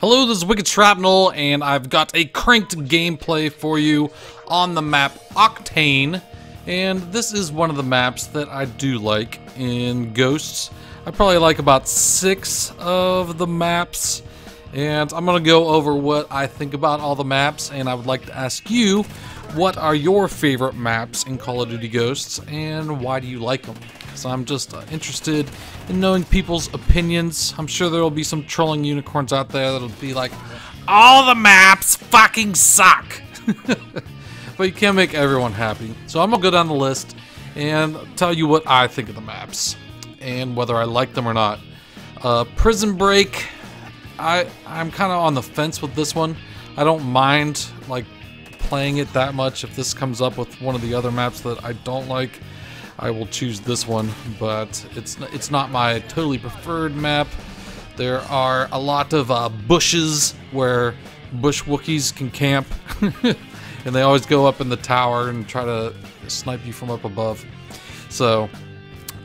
Hello, this is Wicked Shrapnel, and I've got a cranked gameplay for you on the map Octane. And this is one of the maps that I do like in Ghosts. I probably like about 6 of the maps, and I'm going to go over what I think about all the maps, and I would like to ask you, what are your favorite maps in Call of Duty Ghosts, and why do you like them? So I'm just interested in knowing people's opinions. I'm sure there will be some trolling unicorns out there that'll be like, all the maps fucking suck. But you can't make everyone happy. So I'm gonna go down the list and tell you what I think of the maps and whether I like them or not. Prison Break, I'm kind of on the fence with this one. I don't mind like playing it that much. If this comes up with one of the other maps that I don't like, I will choose this one, but it's not my totally preferred map. There are a lot of bushes where bush Wookiees can camp, and they always go up in the tower and try to snipe you from up above. So,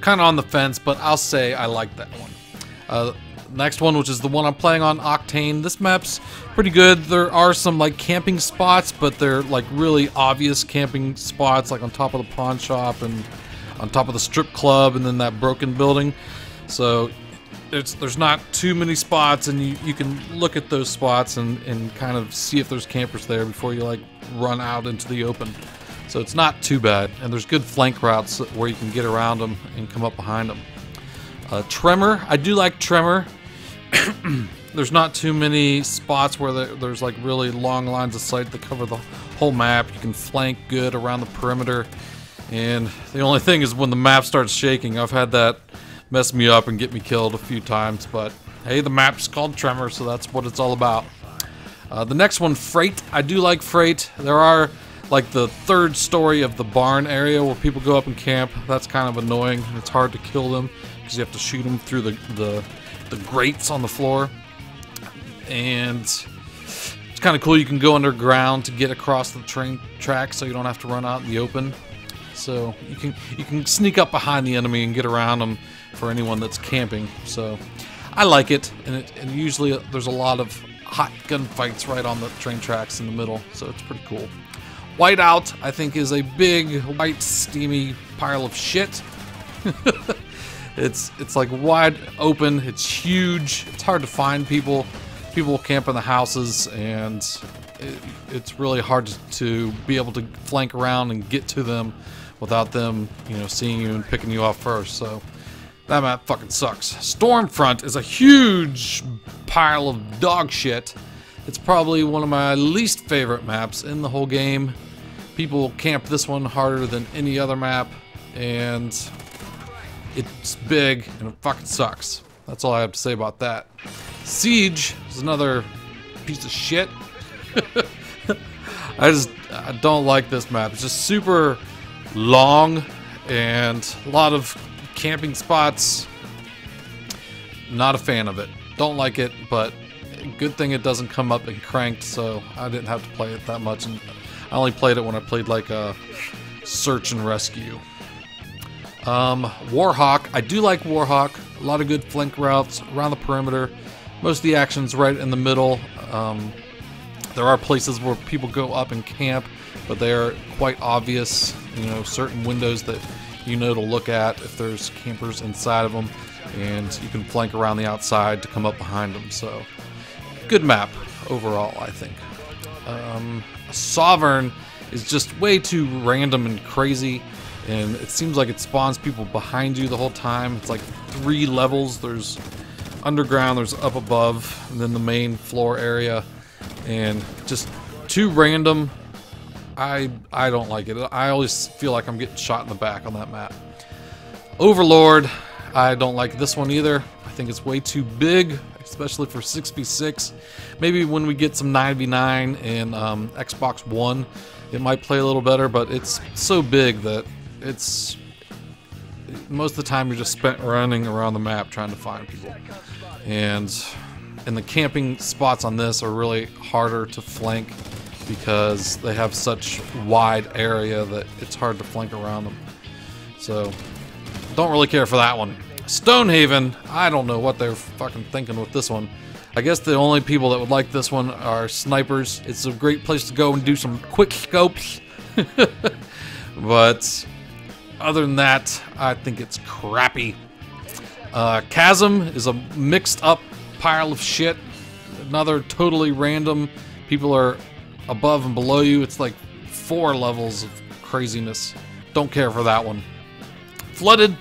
kind of on the fence, but I'll say I like that one. Next one, which is the one I'm playing on, Octane. This map's pretty good. There are some like camping spots, but they're like really obvious camping spots, like on top of the pawn shop and on top of the strip club and then that broken building. So there's not too many spots, and you can look at those spots and kind of see if there's campers there before you like run out into the open. So it's not too bad, and there's good flank routes where you can get around them and come up behind them. Tremor, I do like Tremor. There's not too many spots where there's like really long lines of sight that cover the whole map. You can flank good around the perimeter. And the only thing is when the map starts shaking, I've had that mess me up and get me killed a few times, but hey, the map's called Tremor, so that's what it's all about. The next one, Freight. I do like Freight. There are like the third story of the barn area where people go up and camp. That's kind of annoying. It's hard to kill them because you have to shoot them through the grates on the floor. And it's kind of cool. You can go underground to get across the train tracks so you don't have to run out in the open. So you can sneak up behind the enemy and get around them for anyone that's camping. So I like it, and usually there's a lot of hot gunfights right on the train tracks in the middle, so it's pretty cool. Whiteout, I think, is a big white steamy pile of shit. It's like wide open. It's huge. It's hard to find people. People camp in the houses, and it's really hard to be able to flank around and get to them without them, you know, seeing you and picking you off first. So that map fucking sucks. Stormfront is a huge pile of dog shit. It's probably one of my least favorite maps in the whole game. People camp this one harder than any other map, and it's big and it fucking sucks. That's all I have to say about that. Siege is another piece of shit. I don't like this map. It's just super long and a lot of camping spots. Not a fan of it. Don't like it, but good thing it doesn't come up in cranked, so I didn't have to play it that much. And I only played it when I played like a search and rescue. Warhawk, I do like Warhawk. A lot of good flank routes around the perimeter. Most of the action's right in the middle. There are places where people go up and camp, but they are quite obvious. You know, certain windows that you know to look at if there's campers inside of them, and you can flank around the outside to come up behind them. So, good map overall, I think. Sovereign is just way too random and crazy, and it seems like it spawns people behind you the whole time. It's like 3 levels. There's underground, there's up above, and then the main floor area, and just too random. I don't like it. I always feel like I'm getting shot in the back on that map. Overlord, I don't like this one either. I think it's way too big, especially for 6v6. Maybe when we get some 9v9 and Xbox One, it might play a little better, but it's so big that it's most of the time you're just spent running around the map trying to find people. And the camping spots on this are really harder to flank because they have such wide area that it's hard to flank around them. So, don't really care for that one. Stonehaven, I don't know what they're fucking thinking with this one. I guess the only people that would like this one are snipers. It's a great place to go and do some quick scopes. But other than that, I think it's crappy. Chasm is a mixed up pile of shit. Another totally random. People are above and below you. It's like 4 levels of craziness. Don't care for that one. Flooded.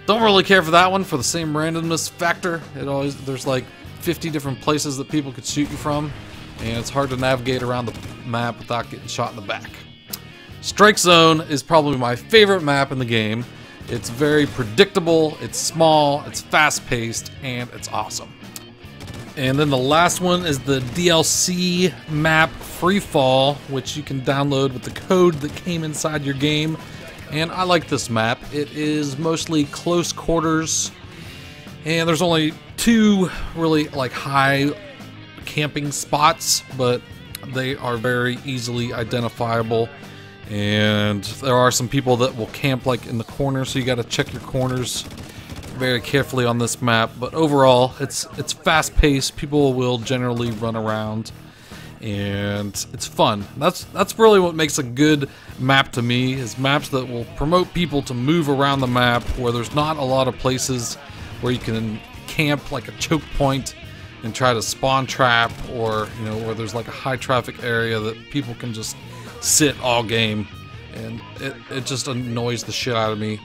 Don't really care for that one for the same randomness factor. There's like 50 different places that people could shoot you from, and it's hard to navigate around the map without getting shot in the back. Strike Zone is probably my favorite map in the game. It's very predictable, it's small, it's fast-paced, and it's awesome. And then the last one is the DLC map Free Fall, which you can download with the code that came inside your game. And I like this map. It is mostly close quarters, and there's only 2 really like high camping spots, but they are very easily identifiable. And there are some people that will camp like in the corner, so you got to check your corners very carefully on this map. But overall, it's fast-paced. People will generally run around, and it's fun. That's really what makes a good map to me, is maps that will promote people to move around the map, where there's not a lot of places where you can camp like a choke point and try to spawn trap, or where there's like a high traffic area that people can just sit all game. And it just annoys the shit out of me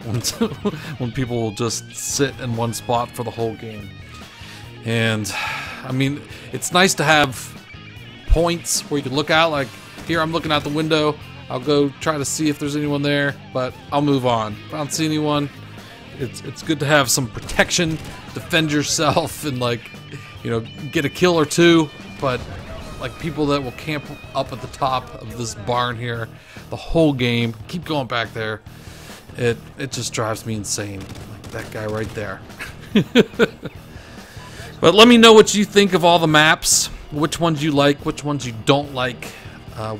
when people will just sit in one spot for the whole game. And I mean, it's nice to have points where you can look out, like here I'm looking out the window, I'll go try to see if there's anyone there, but I'll move on. If I don't see anyone, it's good to have some protection, defend yourself, and like, get a kill or 2. But like people that will camp up at the top of this barn here the whole game, keep going back there, it just drives me insane. Like that guy right there. But let me know what you think of all the maps. Which ones you like, which ones you don't like.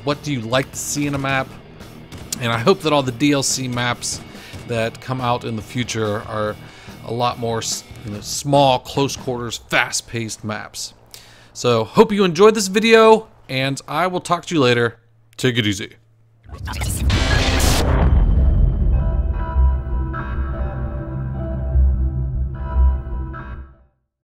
What do you like to see in a map? And I hope that all the DLC maps that come out in the future are a lot more small, close quarters, fast-paced maps. So hope you enjoyed this video, and I will talk to you later. Take it easy.